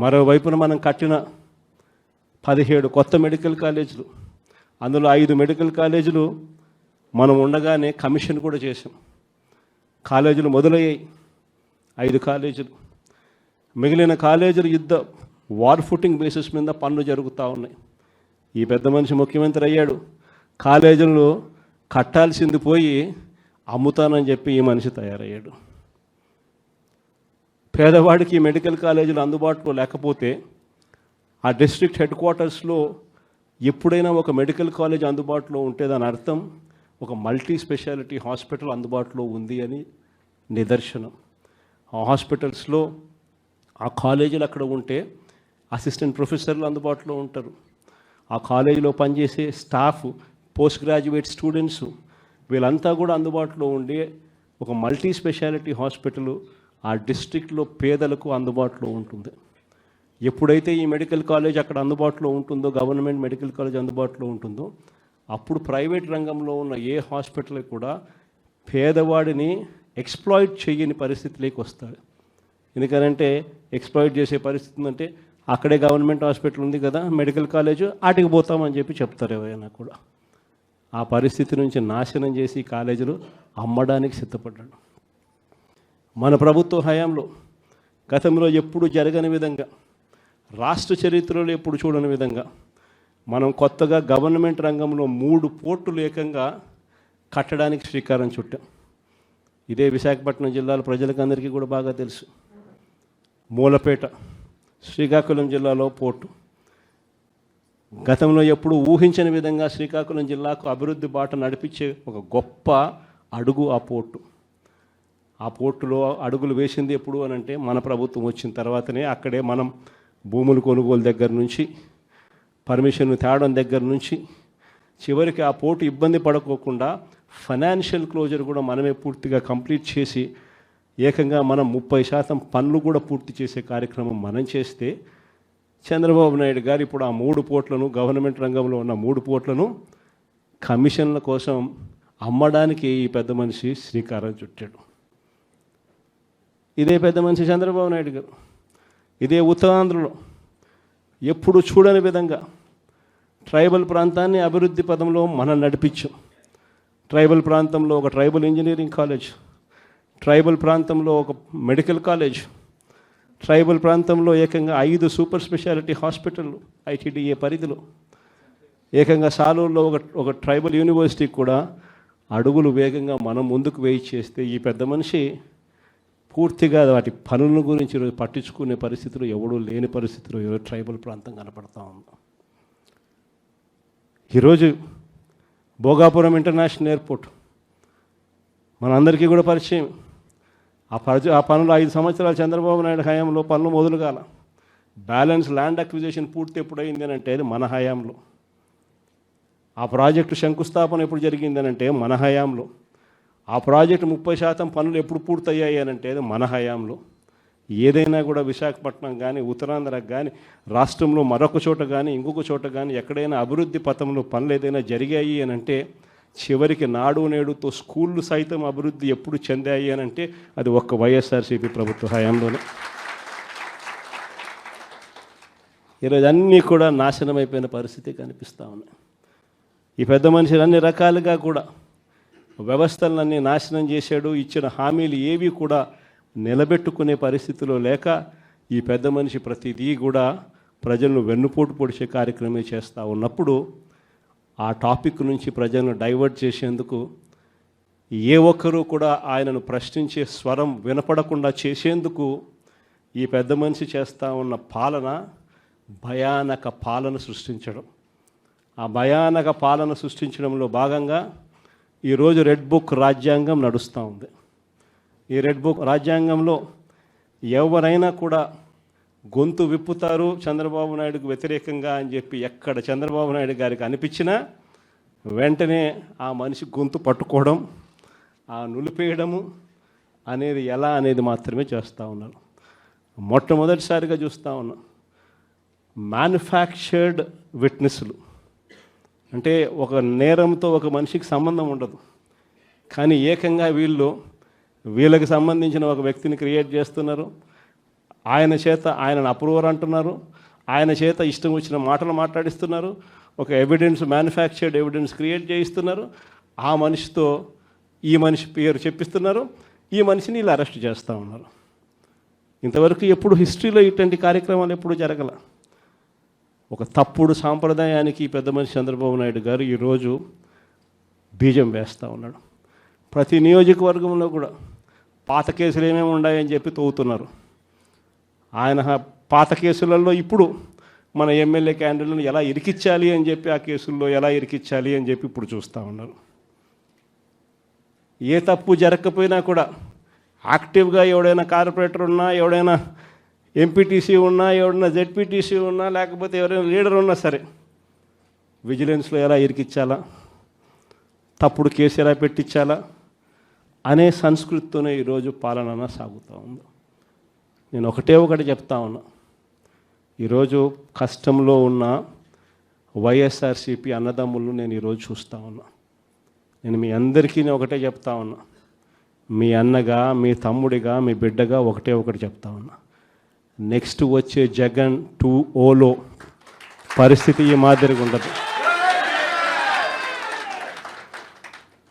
మరోవైపున మనం కట్టిన 17 కొత్త మెడికల్ కాలేజీలు, అందులో 5 మెడికల్ కాలేజీలు మనం ఉండగానే కమిషన్ కూడా చేసాం. కాలేజీలు మొదలయ్యాయి 5 కాలేజీలు. మిగిలిన కాలేజీలు వార్ ఫుటింగ్ బేసిస్ మీద పనులు జరుగుతూ ఉన్నాయి. ఈ పెద్ద మనిషి ముఖ్యమంత్రి అయ్యాడు, కాలేజీలు కట్టాల్సింది పోయి అమ్ముతానని చెప్పి ఈ మనిషి తయారయ్యాడు. పేదవాడికి మెడికల్ కాలేజీలు అందుబాటులో లేకపోతే ఆ డిస్ట్రిక్ట్ హెడ్ క్వార్టర్స్లో ఎప్పుడైనా ఒక మెడికల్ కాలేజ్ అందుబాటులో ఉంటే దాని అర్థం ఒక మల్టీ స్పెషాలిటీ హాస్పిటల్ అందుబాటులో ఉంది అని నిదర్శనం. ఆ హాస్పిటల్స్లో ఆ కాలేజీలు అక్కడ ఉంటే అసిస్టెంట్ ప్రొఫెసర్లు అందుబాటులో ఉంటారు. ఆ కాలేజీలో పనిచేసే స్టాఫ్, పోస్ట్ గ్రాడ్యుయేట్ స్టూడెంట్స్ వీళ్ళంతా కూడా అందుబాటులో ఉండే ఒక మల్టీ స్పెషాలిటీ హాస్పిటల్ ఆ డిస్ట్రిక్ట్లో పేదలకు అందుబాటులో ఉంటుంది. ఎప్పుడైతే ఈ మెడికల్ కాలేజ్ అక్కడ అందుబాటులో ఉంటుందో, గవర్నమెంట్ మెడికల్ కాలేజ్ అందుబాటులో ఉంటుందో, అప్పుడు ప్రైవేట్ రంగంలో ఉన్న ఏ హాస్పిటల్ కూడా పేదవాడిని ఎక్స్ప్లాయిట్ చేయని పరిస్థితిలోకి వస్తాడు. ఎందుకనంటే ఎక్స్ప్లాయిట్ చేసే పరిస్థితి అంటే అక్కడే గవర్నమెంట్ హాస్పిటల్ ఉంది కదా, మెడికల్ కాలేజ్, ఆటికి పోతామని చెప్పి చెప్తారు ఎవరైనా కూడా. ఆ పరిస్థితి నుంచి నాశనం చేసి కాలేజీలు అమ్మడానికి సిద్ధపడ్డాడు. మన ప్రభుత్వ హయాంలో గతంలో ఎప్పుడు జరగని విధంగా, రాష్ట్ర చరిత్రలో ఎప్పుడు చూడని విధంగా మనం కొత్తగా గవర్నమెంట్ రంగంలో 3 పోర్టులు ఏకంగా కట్టడానికి శ్రీకారం చుట్టాం. ఇదే విశాఖపట్నం జిల్లాలో ప్రజలకు అందరికీ కూడా బాగా తెలుసు. మూలపేట శ్రీకాకుళం జిల్లాలో పోర్టు. గతంలో ఎప్పుడు ఊహించని విధంగా శ్రీకాకుళం జిల్లాకు అభివృద్ధి బాట నడిపించే ఒక గొప్ప అడుగు ఆ పోర్టు. ఆ పోర్టులో అడుగులు వేసింది ఎప్పుడు అని అంటే మన ప్రభుత్వం వచ్చిన తర్వాతనే. అక్కడే మనం భూములు కొనుగోలు దగ్గర నుంచి, పర్మిషన్ తేవడం దగ్గర నుంచి, చివరికి ఆ పోర్టు ఇబ్బంది పడకోకుండా ఫైనాన్షియల్ క్లోజర్ కూడా మనమే పూర్తిగా కంప్లీట్ చేసి ఏకంగా మనం 30% పనులు కూడా పూర్తి చేసే కార్యక్రమం మనం చేస్తే, చంద్రబాబు నాయుడు గారు ఇప్పుడు ఆ 3 పోర్ట్లను, గవర్నమెంట్ రంగంలో ఉన్న 3 పోర్ట్లను కమిషన్ల కోసం అమ్మడానికి ఈ పెద్ద మనిషి శ్రీకారం చుట్టాడు. ఇదే పెద్ద మనిషి చంద్రబాబు నాయుడు గారు ఇదే ఉత్తరాంధ్రలో ఎప్పుడు చూడని విధంగా ట్రైబల్ ప్రాంతాన్ని అభివృద్ధి పదంలో మనం నడిపించాం. ట్రైబల్ ప్రాంతంలో ఒక ట్రైబల్ ఇంజనీరింగ్ కాలేజ్, ట్రైబల్ ప్రాంతంలో ఒక మెడికల్ కాలేజ్, ట్రైబల్ ప్రాంతంలో ఏకంగా 5 సూపర్ స్పెషాలిటీ హాస్పిటళ్ళు ఐటీడీఏ పరిధిలో, ఏకంగా సాలూరులో ఒక ట్రైబల్ యూనివర్సిటీ కూడా అడుగులు వేగంగా మనం ముందుకు వేయి చేస్తే ఈ పెద్ద మనిషి పూర్తిగా వాటి పనుల గురించి ఈరోజు పట్టించుకునే పరిస్థితులు ఎవడూ లేని పరిస్థితులు ఈరోజు ట్రైబల్ ప్రాంతం కనపడతా ఉంది. ఈరోజు భోగాపురం ఇంటర్నేషనల్ ఎయిర్పోర్ట్ మనందరికీ కూడా పరిచయం. ఆ పనులు 5 సంవత్సరాలు చంద్రబాబు నాయుడు హయాంలో పనులు మొదలు కాల. బ్యాలెన్స్ ల్యాండ్ అక్విజిషన్ పూర్తి ఎప్పుడైంది అని అంటే మన హయాంలో. ఆ ప్రాజెక్టు శంకుస్థాపన ఎప్పుడు జరిగింది అని అంటే మన హయాంలో. ఆ ప్రాజెక్టు 30% పనులు ఎప్పుడు పూర్తయ్యాయి అని అంటే మన హయాంలో. ఏదైనా కూడా విశాఖపట్నం కానీ, ఉత్తరాంధ్రకు కానీ, రాష్ట్రంలో మరొక చోట కానీ, ఇంకొక చోట కానీ ఎక్కడైనా అభివృద్ధి పథంలో పనులు ఏదైనా జరిగాయి అని అంటే, చివరికి నాడు నేడుతో స్కూళ్ళు సైతం అభివృద్ధి ఎప్పుడు చెందాయి అని అంటే అది ఒక్క వైఎస్ఆర్సీపీ ప్రభుత్వ హయాంలోనే. ఈరోజు అన్నీ కూడా నాశనమైపోయిన పరిస్థితి కనిపిస్తూ ఉన్నాయి. ఈ పెద్ద మనుషులు అన్ని రకాలుగా కూడా వ్యవస్థలన్నీ నాశనం చేశాడు. ఇచ్చిన హామీలు ఏవి కూడా నిలబెట్టుకునే పరిస్థితిలో లేక ఈ పెద్ద మనిషి ప్రతిదీ కూడా ప్రజలను వెన్నుపోటు పొడిచే కార్యక్రమం చేస్తూ ఉన్నప్పుడు ఆ టాపిక్ నుంచి ప్రజలను డైవర్ట్ చేసేందుకు, ఏ ఒక్కరూ కూడా ఆయనను ప్రశ్నించే స్వరం వినపడకుండా చేసేందుకు ఈ పెద్ద మనిషి చేస్తూ ఉన్న పాలన భయానక పాలన సృష్టించడం. ఆ భయానక పాలన సృష్టించడంలో భాగంగా ఈరోజు రెడ్ బుక్ రాజ్యాంగం నడుస్తూ ఉంది. ఈ రెడ్ బుక్ రాజ్యాంగంలో ఎవరైనా కూడా గొంతు విప్పుతారు చంద్రబాబు నాయుడుకు వ్యతిరేకంగా అని చెప్పి ఎక్కడ చంద్రబాబు నాయుడు గారికి అనిపించినా వెంటనే ఆ మనిషి గొంతు పట్టుకోవడం, ఆ నులిపేయడము అనేది ఎలా అనేది మాత్రమే చేస్తూ ఉన్నారు. మొట్టమొదటిసారిగా చూస్తూ ఉన్నాం మ్యానుఫ్యాక్చర్డ్ విట్నెస్లు. అంటే ఒక నేరంతో ఒక మనిషికి సంబంధం ఉండదు, కానీ ఏకంగా వీళ్ళకి సంబంధించిన ఒక వ్యక్తిని క్రియేట్ చేస్తున్నారు. ఆయనను అప్రూవర్ అంటున్నారు, ఆయన చేత ఇష్టం వచ్చిన మాటలు మాట్లాడిస్తున్నారు, ఒక మ్యానుఫ్యాక్చర్డ్ ఎవిడెన్స్ క్రియేట్ చేయిస్తున్నారు, ఆ మనిషితో ఈ మనిషి పేరు చెప్పిస్తున్నారు, ఈ మనిషిని ఇలా అరెస్ట్ చేస్తూ ఉన్నారు. ఇంతవరకు ఎప్పుడు హిస్టరీలో ఇటువంటి కార్యక్రమాలు ఎప్పుడు జరగల. ఒక తప్పుడు సాంప్రదాయానికి పెద్ద మనిషి చంద్రబాబు నాయుడు గారు ఈరోజు బీజం వేస్తూ ఉన్నాడు. ప్రతి నియోజకవర్గంలో కూడా పాత కేసులు ఏమేమి ఉన్నాయని చెప్పి తవ్వుతున్నారు. ఆయన పాత కేసులలో ఇప్పుడు మన ఎమ్మెల్యే క్యాండిడేట్లను ఎలా ఇరికించాలి అని చెప్పి, ఆ కేసుల్లో ఎలా ఇరికించాలి అని చెప్పి ఇప్పుడు చూస్తూ ఉన్నారు. ఏ తప్పు జరగకపోయినా కూడా యాక్టివ్గా ఎవడైనా కార్పొరేటర్ ఉన్నా, ఎవడైనా ఎంపీటీసీ ఉన్నా, ఎవడైనా జెడ్పీటీసీ ఉన్నా, లేకపోతే ఎవరైనా లీడర్ ఉన్నా సరే విజిలెన్స్లో ఎలా ఇరికించాలా, తప్పుడు కేసు ఎలా పెట్టించాలా అనే సంస్కృతితోనే ఈరోజు పాలన సాగుతూ ఉంది. నేను ఒకటి చెప్తా ఉన్నా, ఈరోజు కష్టంలో ఉన్న వైఎస్ఆర్సీపీ అన్నదమ్ములను నేను ఈరోజు చూస్తూ ఉన్నా. నేను మీ అందరికీ ఒకటే చెప్తా ఉన్నా, మీ అన్నగా, మీ తమ్ముడిగా, మీ బిడ్డగా ఒకటి చెప్తా ఉన్నా. నెక్స్ట్ వచ్చే జగన్ 2.0లో పరిస్థితి ఈ మాదిరిగా ఉండదు.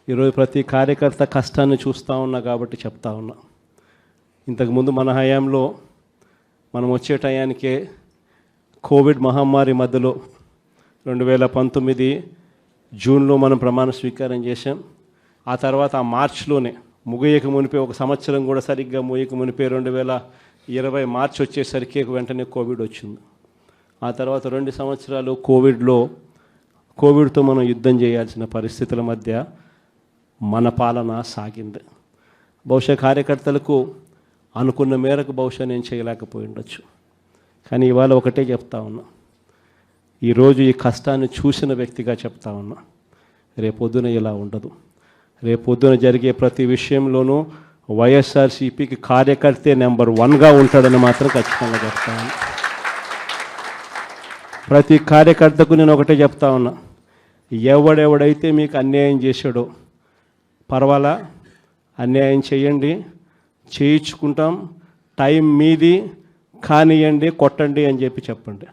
ఈరోజు ప్రతి కార్యకర్త కష్టాన్ని చూస్తూ ఉన్నా కాబట్టి చెప్తా ఉన్నా. ఇంతకుముందు మన హయాంలో మనం వచ్చే టయానికే కోవిడ్ మహమ్మారి మధ్యలో 2019 జూన్లో మనం ప్రమాణ స్వీకారం చేశాం. ఆ తర్వాత ఆ మార్చిలోనే ముగియక మునిపే, ఒక సంవత్సరం కూడా సరిగ్గా ముగియక మునిపే 2020 మార్చి వచ్చేసరికి వెంటనే కోవిడ్ వచ్చింది. ఆ తర్వాత 2 సంవత్సరాలు కోవిడ్తో మనం యుద్ధం చేయాల్సిన పరిస్థితుల మధ్య మన పాలన సాగింది. బహుశా కార్యకర్తలకు అనుకున్న మేరకు బహుశా నేను చేయలేకపోయి ఉండొచ్చు. కానీ ఇవాళ ఒకటే చెప్తా ఉన్నా, ఈరోజు ఈ కష్టాన్ని చూసిన వ్యక్తిగా చెప్తా ఉన్నా, రేపొద్దున ఇలా ఉండదు. రేపొద్దున జరిగే ప్రతి విషయంలోనూ వైఎస్ఆర్సీపీకి కార్యకర్తే నెంబర్ 1గా ఉంటాడని మాత్రం ఖచ్చితంగా చెప్తా ఉన్నా. ప్రతి కార్యకర్తకు నేను ఒకటే చెప్తా ఉన్నా, ఎవడెవడైతే మీకు అన్యాయం చేశాడో పర్వాలా, అన్యాయం చేయండి, చేయించుకుంటాం, టైం మీది, కానియండి, కొట్టండి అని చెప్పండి.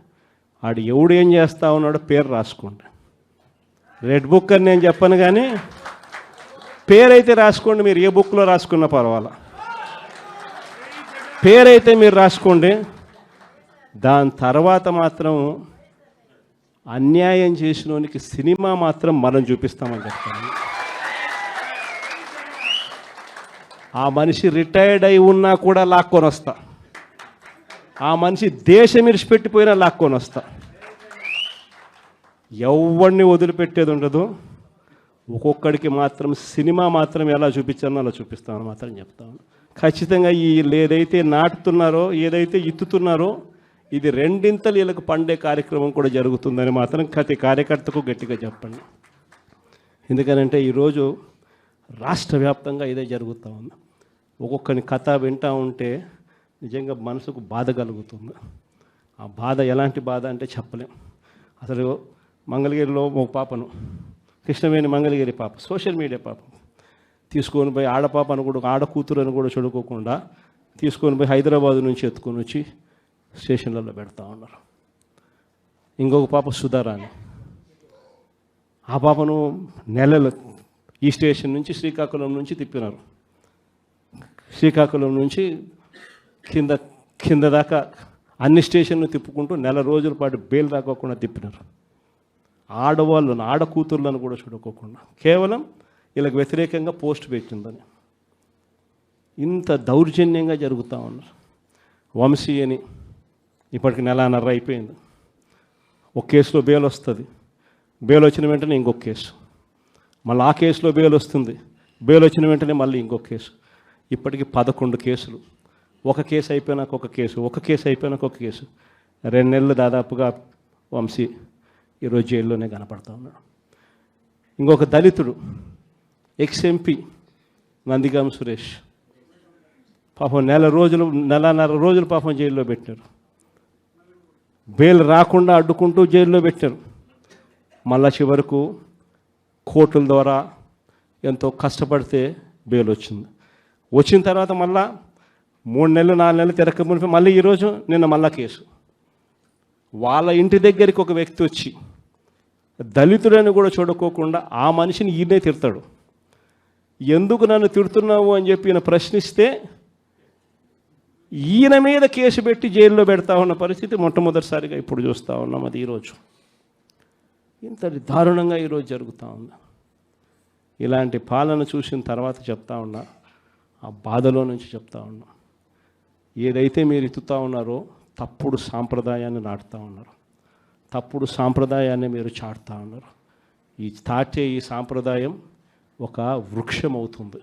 ఆడు ఎవడు ఏం చేస్తా ఉన్నాడో పేరు రాసుకోండి. రెడ్ బుక్ అని నేను చెప్పను, కానీ పేరైతే రాసుకోండి. మీరు ఏ బుక్లో రాసుకున్నా పర్వాలా, పేరైతే మీరు రాసుకోండి. దాని తర్వాత మాత్రం అన్యాయం చేసినోనికి సినిమా మాత్రం మనం చూపిస్తామని చెప్తాను. ఆ మనిషి రిటైర్డ్ అయి ఉన్నా కూడా లాక్కొని వస్తా, ఆ మనిషి దేశం విడిచిపెట్టిపోయినా లాక్కొని వస్తా. ఎవరిని వదిలిపెట్టేది ఉండదు. ఒక్కొక్కడికి మాత్రం సినిమా మాత్రం ఎలా చూపించానో అలా చూపిస్తామని మాత్రం చెప్తాను. ఖచ్చితంగా ఏదైతే నాటుతున్నారో, ఏదైతే ఇత్తుతున్నారో, ఇది రెండింతలు వీళ్ళకు పండే కార్యక్రమం కూడా జరుగుతుందని మాత్రం ప్రతి కార్యకర్తకు గట్టిగా చెప్పండి. ఎందుకనంటే ఈరోజు రాష్ట్ర వ్యాప్తంగా ఇదే జరుగుతూ ఉంది. ఒక్కొక్కని కథ వింటూ ఉంటే నిజంగా మనసుకు బాధ కలుగుతుంది. ఆ బాధ ఎలాంటి బాధ అంటే చెప్పలేం. అసలు మంగళగిరిలో ఒక పాపను, కృష్ణవేణి మంగళగిరి పాప, సోషల్ మీడియా పాప తీసుకొని పోయి, ఆడపాపను కూడా, ఆడకూతురని కూడా చూడుకోకుండా తీసుకొని పోయి హైదరాబాద్ నుంచి ఎత్తుకొని వచ్చి స్టేషన్లలో పెడతా ఉన్నారు. ఇంకొక పాప సుధారాణి, ఆ పాపను నెలలు ఈ స్టేషన్ నుంచి శ్రీకాకుళం నుంచి తిప్పినారు. శ్రీకాకుళం నుంచి కింద దాకా అన్ని స్టేషన్లు తిప్పుకుంటూ నెల రోజుల పాటు బెయిల్ రాకోకుండా తిప్పినారు. ఆడవాళ్ళను, ఆడకూతుర్లను కూడా చూడుకోకుండా, కేవలం వీళ్ళకి వ్యతిరేకంగా పోస్ట్ పెట్టిందని. ఇంత దౌర్జన్యంగా జరుగుతూ ఉన్నారు. వంశీ అని ఇప్పటికి 1.5 అయిపోయింది. ఒక కేసులో బెయిల్ వస్తుంది, బెయిల్ వచ్చిన వెంటనే ఇంకొక కేసు, మళ్ళీ ఆ కేసులో బెయిల్ వస్తుంది, బెయిల్ వచ్చిన వెంటనే మళ్ళీ ఇంకొక కేసు. ఇప్పటికి 11 కేసులు. ఒక కేసు అయిపోయినాక ఒక కేసు, ఒక కేసు అయిపోయినాక ఒక కేసు. 2 నెలలు దాదాపుగా వంశీ ఈరోజు జైల్లోనే కనపడతా ఉన్నాడు. ఇంకొక దళితుడు, ఎక్స్-ఎంపీ నందిగాం సురేష్, పాపం 1.5 రోజులు పాపం జైల్లో పెట్టారు. బెయిల్ రాకుండా అడ్డుకుంటూ జైల్లో పెట్టారు. మళ్ళా చివరకు కోర్టుల ద్వారా ఎంతో కష్టపడితే బెయిల్ వచ్చింది. వచ్చిన తర్వాత మళ్ళా 3 నెలలు 4 నెలలు తిరగక మునిపి మళ్ళీ ఈరోజు నిన్న మళ్ళా కేసు. వాళ్ళ ఇంటి దగ్గరికి ఒక వ్యక్తి వచ్చి దళితుడని కూడా చూడుకోకుండా ఆ మనిషిని ఈయనే తిడతాడు. ఎందుకు నన్ను తిడుతున్నావు అని చెప్పి ఈయన ప్రశ్నిస్తే ఈయన మీద కేసు పెట్టి జైల్లో పెడతా ఉన్న పరిస్థితి మొట్టమొదటిసారిగా ఇప్పుడు చూస్తూ ఉన్నాం. అది ఈరోజు ఇంత దారుణంగా ఈరోజు జరుగుతూ ఉంది. ఇలాంటి పాలన చూసిన తర్వాత చెప్తా ఉన్నా, ఆ బాధలో నుంచి చెప్తా ఉన్నా, ఏదైతే మీరు ఎత్తుతా ఉన్నారో తప్పుడు సాంప్రదాయాన్ని నాటుతూ ఉన్నారు, తప్పుడు సాంప్రదాయాన్ని మీరు చాటుతూ ఉన్నారు. ఈ సాంప్రదాయం ఒక వృక్షం అవుతుంది.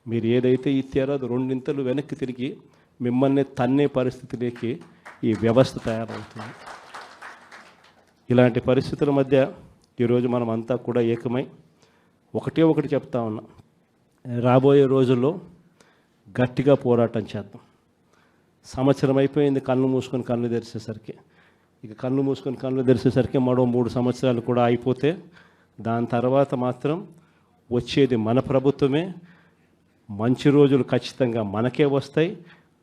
మీరు ఏదైతే ఇచ్చారో అది 2 ఇంతలు వెనక్కి తిరిగి మిమ్మల్ని తన్నే పరిస్థితిలోకి ఈ వ్యవస్థ తయారవుతుంది. ఇలాంటి పరిస్థితుల మధ్య ఈరోజు మనం అంతా కూడా ఏకమై ఒకటి చెప్తా ఉన్నాం, రాబోయే రోజుల్లో గట్టిగా పోరాటం చేద్దాం. సంవత్సరం అయిపోయింది కళ్ళు మూసుకొని కళ్ళు తెరిచేసరికి. ఇక కళ్ళు మూసుకొని కళ్ళు తెరిచేసరికి మరో 3 సంవత్సరాలు కూడా అయిపోతే దాని తర్వాత మాత్రం వచ్చేది మన ప్రభుత్వమే. మంచి రోజులు ఖచ్చితంగా మనకే వస్తాయి.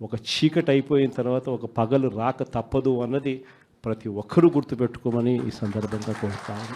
ఒక చీకటి అయిపోయిన తర్వాత ఒక పగలు రాక తప్పదు అన్నది ప్రతి ఒక్కరూ గుర్తుపెట్టుకోమని ఈ సందర్భంగా కోరుతాను.